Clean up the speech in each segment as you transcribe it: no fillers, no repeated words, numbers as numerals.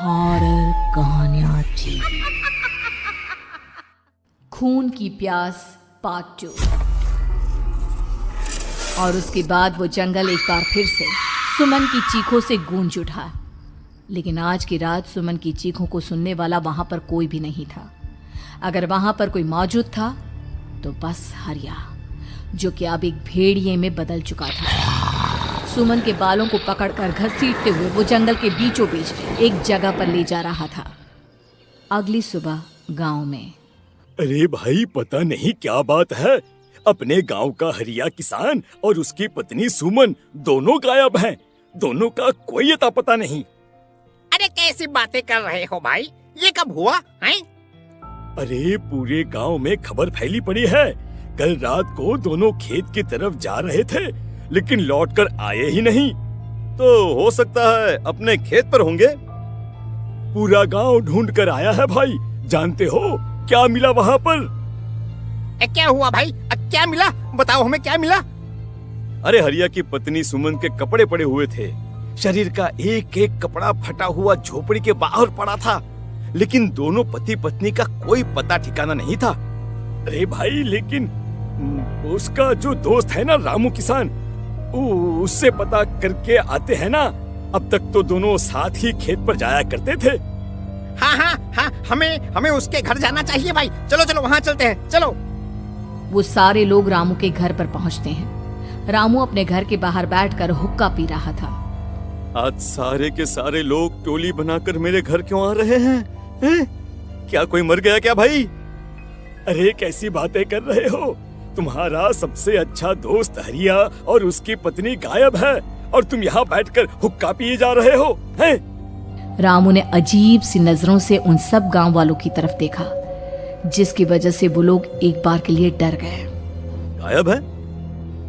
Horror कहानियां थी। खून की प्यास पार्ट 2। और उसके बाद वो जंगल एक बार फिर से सुमन की चीखों से गूंज उठा। लेकिन आज की रात सुमन की चीखों को सुनने वाला वहां पर कोई भी नहीं था। अगर वहां पर कोई मौजूद था तो बस हरिया, जो कि अब एक भेड़िए में बदल चुका था। सुमन के बालों को पकड़कर घसीटते हुए वो जंगल के बीचों बीच एक जगह पर ले जा रहा था। अगली सुबह गांव में। अरे भाई, पता नहीं क्या बात है, अपने गांव का हरिया किसान और उसकी पत्नी सुमन दोनों गायब हैं। दोनों का कोई अता पता नहीं। अरे कैसी बातें कर रहे हो भाई, ये कब हुआ है? अरे पूरे गांव में खबर फैली पड़ी है। कल रात को दोनों खेत की तरफ जा रहे थे, लेकिन लौटकर आए ही नहीं। तो हो सकता है अपने खेत पर होंगे। पूरा गांव ढूंढ कर आया है भाई। जानते हो क्या मिला वहाँ पर? क्या हुआ भाई? क्या मिला? बताओ हमें, क्या मिला? अरे हरिया की पत्नी सुमन के कपड़े पड़े हुए थे। शरीर का एक एक कपड़ा फटा हुआ झोपड़ी के बाहर पड़ा था, लेकिन दोनों पति पत्नी का कोई पता ठिकाना नहीं था। अरे भाई, लेकिन उसका जो दोस्त है ना रामू किसान, उससे पता करके आते हैं ना। अब तक तो दोनों साथ ही खेत पर जाया करते थे। हाँ, हमें उसके घर जाना चाहिए भाई। चलो वहाँ चलते हैं, चलो। वो सारे लोग रामू के घर पर पहुंचते हैं। रामू अपने घर के बाहर बैठकर हुक्का पी रहा था। आज सारे के सारे लोग टोली बनाकर मेरे घर क्यों आ रहे हैं? क्या कोई मर गया क्या भाई? अरे कैसी बातें कर रहे हो? तुम्हारा सबसे अच्छा दोस्त हरिया और उसकी पत्नी गायब है, और तुम यहाँ बैठकर हुक्का पिए जा रहे हो हैं? रामू ने अजीब सी नजरों से उन सब गांव वालों की तरफ देखा, जिसकी वजह से वो लोग एक बार के लिए डर गए। गायब है?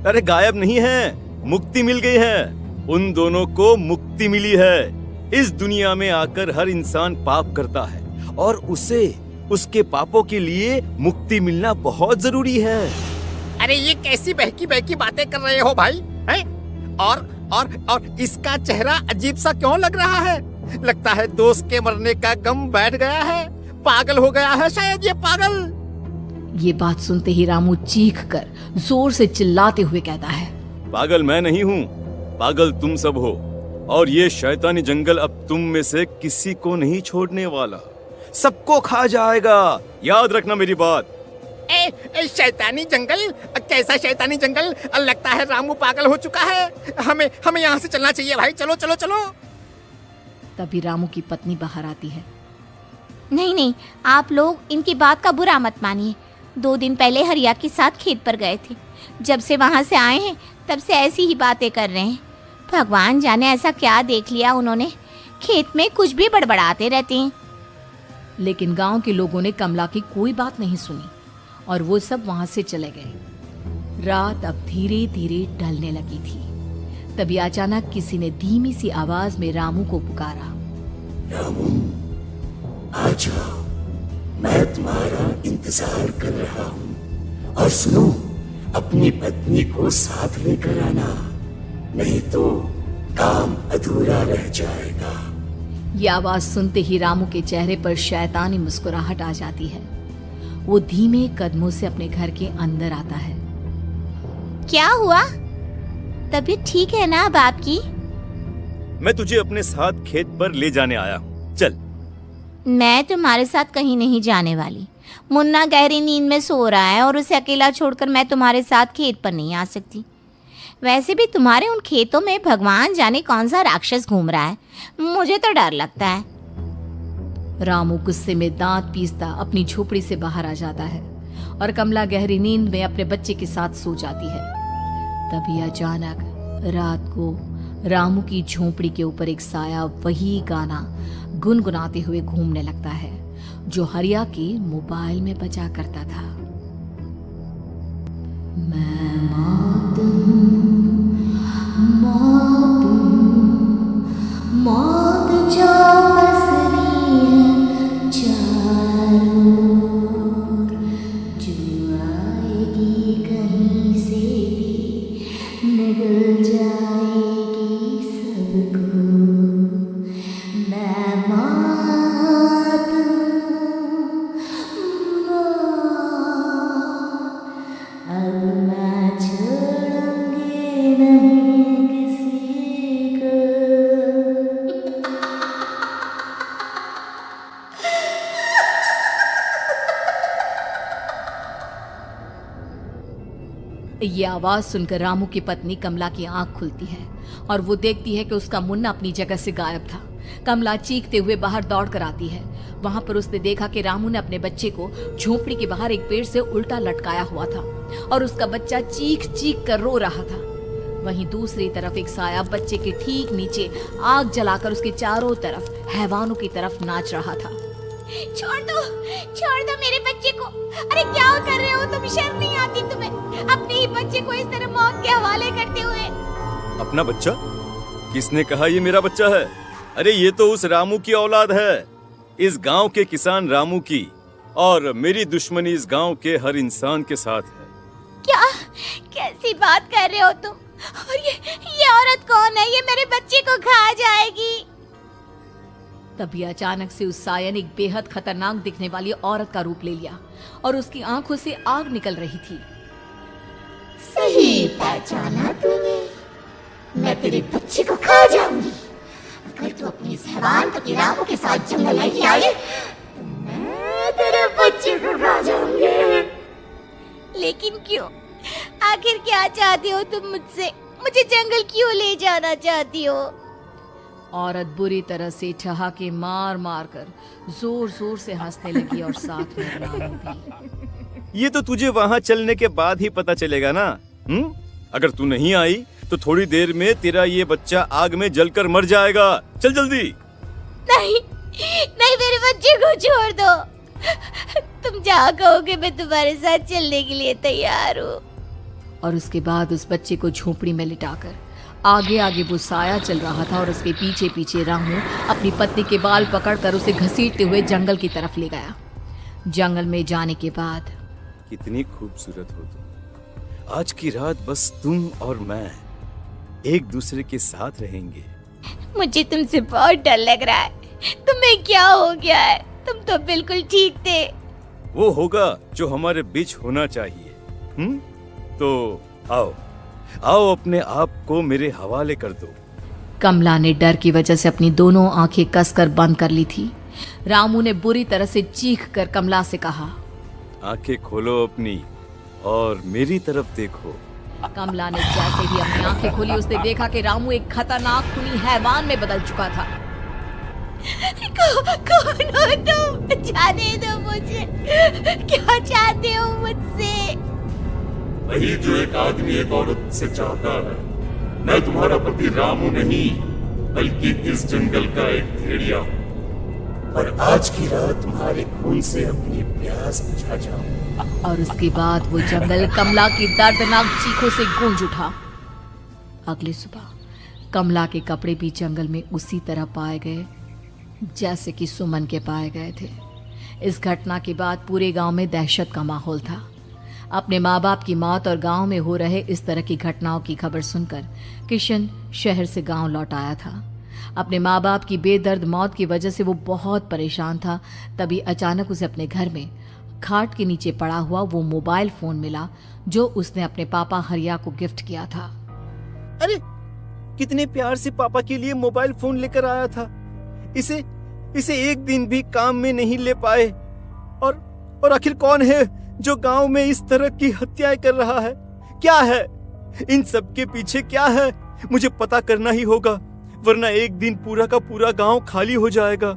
अरे गायब नहीं है, मुक्ति मिल गई है। उन दोनों को मुक्ति मिली है। इस दुनिया में आकर हर इंसान पाप करता है, और उसे उसके पापों के लिए मुक्ति मिलना बहुत जरूरी है। अरे ये कैसी बहकी बातें कर रहे हो भाई, हैं? और इसका चेहरा अजीब सा क्यों लग रहा है? लगता है दोस्त के मरने का गम बैठ गया है। पागल हो गया है शायद ये पागल। ये बात सुनते ही रामू चीख कर जोर से चिल्लाते हुए कहता है, पागल मैं नहीं हूँ, पागल तुम सब हो। और ये शैतानी जंगल अब तुम में से किसी को नहीं छोड़ने वाला, सबको खा जाएगा। याद रखना मेरी बात। शैतानी जंगल? कैसा शैतानी जंगल? लगता है रामू पागल हो चुका है। हमें यहाँ से चलना चाहिए भाई। चलो। तभी रामू की पत्नी बाहर आती है। नहीं, आप लोग इनकी बात का बुरा मत मानिए। 2 दिन पहले हरिया के साथ खेत पर गए थे। जब से वहाँ से आए हैं तब से ऐसी ही बातें कर रहे हैं। भगवान जाने ऐसा क्या देख लिया उन्होंने, खेत में कुछ भी बड़बड़ाते रहते हैं। लेकिन गांव के लोगों ने कमला की कोई बात नहीं सुनी, और वो सब वहां से चले गए। रात अब धीरे धीरे ढलने लगी थी। तभी अचानक किसी ने धीमी सी आवाज में रामू को पुकारा। रामू, आ जाओ, मैं तुम्हारा इंतजार कर रहा हूँ। और सुनो, अपनी पत्नी को साथ लेकर आना, नहीं तो काम अधूरा रह जाएगा। ये आवाज सुनते ही रामू के चेहरे पर शैतानी मुस्कुराहट आ जाती है। वो धीमे कदमों से अपने घर के अंदर आता है। क्या हुआ? तबीयत ठीक है ना अब आपकी? मैं तुझे अपने साथ खेत पर ले जाने आया हूँ, चल। मैं तुम्हारे साथ कहीं नहीं जाने वाली। मुन्ना गहरी नींद में सो रहा है, और उसे अकेला छोड़कर मैं तुम्हारे साथ खेत पर नहीं आ सकती। वैसे भी तुम्हारे उन खेतों में भगवान जाने कौन सा राक्षस घूम रहा है, मुझे तो डर लगता है। रामू गुस्से में दांत पीसता अपनी झोपड़ी से बाहर आ जाता है, और कमला गहरी नींद में अपने बच्चे के साथ सो जाती है। तभी अचानक रात को रामू की झोपड़ी के ऊपर एक साया वही गाना गुनगुनाते हुए घूमने लगता है, जो हरिया के मोबाइल में बजा करता था। मैं मौत जो बसरी है चारों ओर, जो आएगी कहीं से भी निगल जाएगी सबको। मैं ये आवाज सुनकर रामू की पत्नी कमला की आंख खुलती है और वो देखती है कि उसका मुन्ना अपनी जगह से गायब था। कमला चीखते हुए बाहर दौड़ कर आती है। वहां पर उसने देखा कि रामू ने अपने बच्चे को झोपड़ी के बाहर एक पेड़ से उल्टा लटकाया हुआ था और उसका बच्चा चीख चीख कर रो रहा था। वहीं दूसरी तरफ एक साया बच्चे के ठीक नीचे आग जलाकर उसके चारों तरफ हैवानों की तरफ नाच रहा था। छोड़ दो मेरे बच्चे को। अरे क्या कर रहे हो तुम? शर्म नहीं आती तुम्हें अपने ही बच्चे को इस तरह मौत के हवाले करते हुए? अपना बच्चा? किसने कहा ये मेरा बच्चा है? अरे ये तो उस रामू की औलाद है, इस गांव के किसान रामू की, और मेरी दुश्मनी इस गांव के हर इंसान के साथ है। क्या कैसी बात कर रहे हो तुम? और ये औरत कौन है? ये मेरे बच्चे को खा जाएगी। तभी अचानक से उस साया ने एक बेहद खतरनाक दिखने वाली औरत का रूप ले लिया और उसकी आंखों से आग निकल रही थी। सही पहचाना तूने, मैं तेरे बच्चे को खा जाऊंगी। अगर तू अपनी इस हैवान पति रामू के साथ जंगल नहीं आई तो मैं तेरे बच्चे को खा जाऊंगी। लेकिन क्यों? आखिर क्या चाहती हो तुम मुझसे? मुझे जंगल क्यों ले जाना चाहती हो? औरत बुरी तरह से ठहाके मार मार कर जोर जोर से हंसने लगी और साथ में रामू भी। ये तो तुझे वहाँ चलने के बाद ही पता चलेगा ना। अगर तू नहीं आई तो थोड़ी देर में तेरा ये बच्चा आग में जलकर मर जाएगा। चल जल्दी। नहीं मेरे बच्चे को छोड़ दो। तुम जहाँ कहोगे मैं तुम्हारे साथ चलने के लिए तैयार हूँ। और उसके बाद उस बच्चे को झोपड़ी में लिटाकर आगे आगे वो साया चल रहा था और उसके पीछे पीछे रामू अपनी पत्नी के बाल पकड़कर उसे घसीटते हुए जंगल की तरफ ले गया। जंगल में जाने के बाद, कितनी खूबसूरत हो तुम। आज की रात बस तुम और मैं एक दूसरे के साथ रहेंगे। मुझे तुमसे बहुत डर लग रहा है। तुम्हें क्या हो गया है? तुम तो बिल्कुल ठीक थे। वो होगा जो हमारे बीच होना चाहिए। तो आओ अपने आप को मेरे हवाले कर दो। कमला ने डर की वजह से अपनी दोनों आंखें कसकर बंद कर ली थी। रामू ने बुरी तरह से चीख कर कमला से कहा, आंखें खोलो अपनी और मेरी तरफ देखो। कमला ने जैसे ही अपनी आंखें खोली उसने देखा कि रामू एक खतरनाक खूनी हैवान में बदल चुका था। कौन हो तुम? जाने दो मुझे। क्या चाहते हो मुझसे? वही जो एक आदमी एक औरत से चाहता है। मैं तुम्हारा पति रामू नहीं, बल्कि इस जंगल का एक भेड़िया हूँ, और आज की रात तुम्हारे खून से अपनी प्यास बुझा जाऊं। और उसके बाद वो जंगल कमला की दर्दनाक चीखों से गूंज उठा। अगली सुबह कमला के कपड़े भी जंगल में उसी तरह पाए गए जैसे कि सुमन के पाए गए थे। इस घटना के बाद पूरे गांव में दहशत का माहौल था। अपने माँ बाप की मौत और गांव में हो रहे इस तरह की घटनाओं की खबर सुनकर किशन शहर से गांव लौट आया था। अपने माँ बाप की बेदर्द मौत की वजह से वो बहुत परेशान था। तभी अचानक उसे अपने घर में खाट के नीचे पड़ा हुआ वो मोबाइल फोन मिला जो उसने अपने पापा हरिया को गिफ्ट किया था। अरे कितने प्यार से पापा के लिए मोबाइल फोन लेकर आया था। इसे एक दिन भी काम में नहीं ले पाए। और आखिर कौन है जो गांव में इस तरह की हत्याएं कर रहा है? क्या है इन सब के पीछे? क्या है? मुझे पता करना ही होगा, वरना एक दिन पूरा का पूरा गांव खाली हो जाएगा।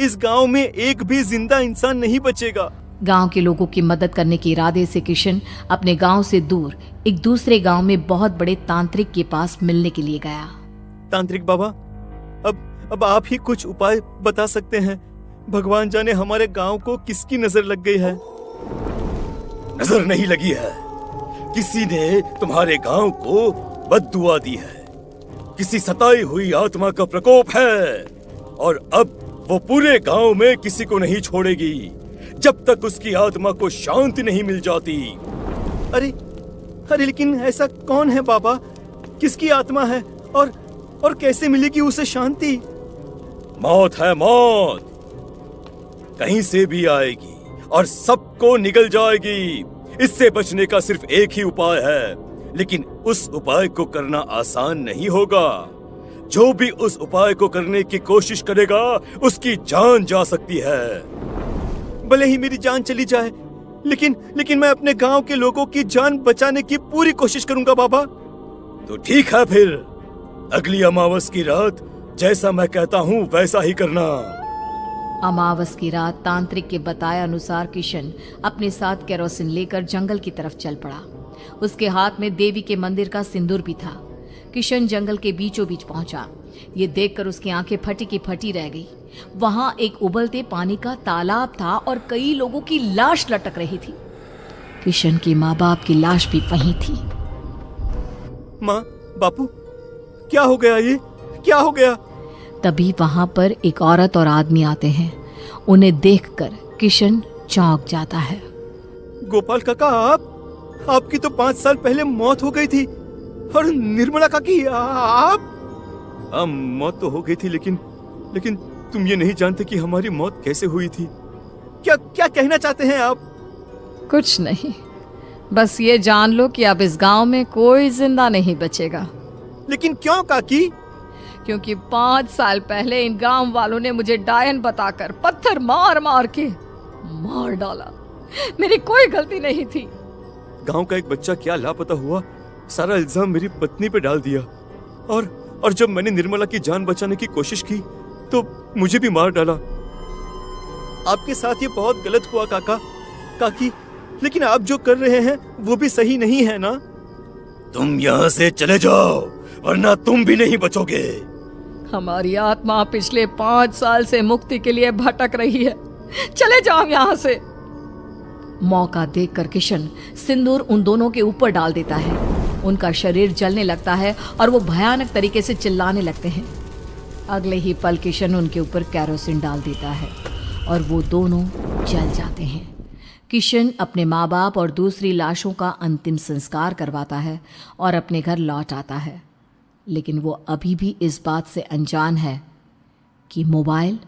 इस गांव में एक भी जिंदा इंसान नहीं बचेगा। गांव के लोगों की मदद करने के इरादे से किशन अपने गांव से दूर एक दूसरे गांव में बहुत बड़े तांत्रिक के पास मिलने के लिए गया। तांत्रिक बाबा, अब आप ही कुछ उपाय बता सकते हैं। भगवान जाने हमारे गांव को किसकी नजर लग गई है। नजर नहीं लगी है, किसी ने तुम्हारे गांव को बद्दुआ दी है। किसी सताई हुई आत्मा का प्रकोप है और अब वो पूरे गांव में किसी को नहीं छोड़ेगी जब तक उसकी आत्मा को शांति नहीं मिल जाती। अरे लेकिन ऐसा कौन है बाबा? किसकी आत्मा है और कैसे मिलेगी उसे शांति? मौत है मौत, कहीं से भी आएगी और सबको निगल जाएगी। इससे बचने का सिर्फ एक ही उपाय है, लेकिन उस उपाय को करना आसान नहीं होगा। जो भी उस उपाय को करने की कोशिश करेगा उसकी जान जा सकती है। भले ही मेरी जान चली जाए, लेकिन मैं अपने गांव के लोगों की जान बचाने की पूरी कोशिश करूंगा बाबा। तो ठीक है, फिर अगली अमावस की रात जैसा मैं कहता हूँ वैसा ही करना। अमावस की रात तांत्रिक के बताए अनुसार किशन अपने साथ केरोसिन लेकर जंगल की तरफ चल पड़ा। उसके हाथ में देवी के मंदिर का सिंदूर भी था। किशन जंगल के बीचों बीच पहुंचा। ये देखकर उसकी आंखें फटी की फटी रह गई। वहां एक उबलते पानी का तालाब था और कई लोगों की लाश लटक रही थी। किशन के माँ बाप की लाश भी वहीं थी। माँ, बापू, क्या हो गया? ये क्या हो गया? तभी वहां पर एक औरत और आदमी आते हैं। उन्हें देखकर किशन चौंक जाता है। गोपाल काका, आपकी तो 5 साल पहले मौत हो गई थी। और निर्मला काकी, आप? मौत तो हो गई थी, लेकिन तुम ये नहीं जानते कि हमारी मौत कैसे हुई थी। क्या कहना चाहते हैं आप? कुछ नहीं, बस ये जान लो कि अब इस गांव में कोई जिंदा नहीं बचेगा। लेकिन क्यों काकी? क्योंकि 5 साल पहले इन गांव वालों ने मुझे डायन बताकर पत्थर मार मार के मार डाला। मेरी कोई गलती नहीं थी। गांव का एक बच्चा क्या लापता हुआ, सारा इल्जाम मेरी पत्नी पे डाल दिया। और जब मैंने निर्मला की जान बचाने की कोशिश की तो मुझे भी मार डाला। आपके साथ ये बहुत गलत हुआ काकी, लेकिन आप जो कर रहे हैं वो भी सही नहीं है ना? तुम यहाँ से चले जाओ वरना तुम भी नहीं बचोगे। हमारी आत्मा पिछले 5 साल से मुक्ति के लिए भटक रही है। चले जाओ यहाँ से। मौका देखकर किशन सिंदूर उन दोनों के ऊपर डाल देता है। उनका शरीर जलने लगता है और वो भयानक तरीके से चिल्लाने लगते हैं। अगले ही पल किशन उनके ऊपर केरोसिन डाल देता है और वो दोनों जल जाते हैं। किशन अपने माँ बाप और दूसरी लाशों का अंतिम संस्कार करवाता है और अपने घर लौट आता है। लेकिन वो अभी भी इस बात से अनजान है कि मोबाइल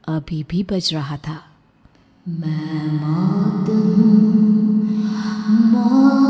अभी भी बज रहा था। मैं मौत हूँ, मौत